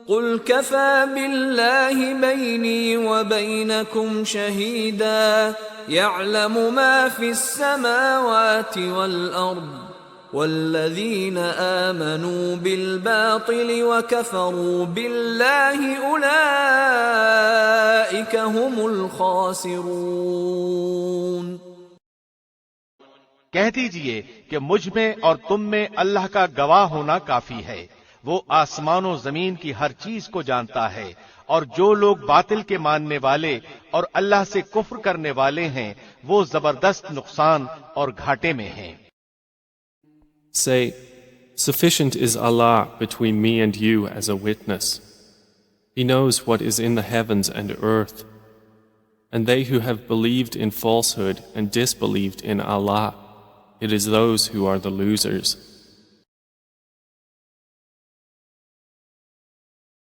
قل كفى بالله بيني وبينكم شهيدا يعلم ما في السماوات والأرض والذين آمنوا بالباطل وكفروا بالله أولئك هم الخاسرون۔ کہہ دیجئے کہ مجھ میں اور تم میں اللہ کا گواہ ہونا کافی ہے، وہ آسمان و زمین کی ہر چیز کو جانتا ہے، اور جو لوگ باطل کے ماننے والے اور اللہ سے کفر کرنے والے ہیں وہ زبردست نقصان اور گھاٹے میں ہیں۔ Say, sufficient is Allah between me and you as a witness. He knows what is in the heavens and earth. And they who have believed in falsehood and disbelieved in Allah, it is those who are the losers.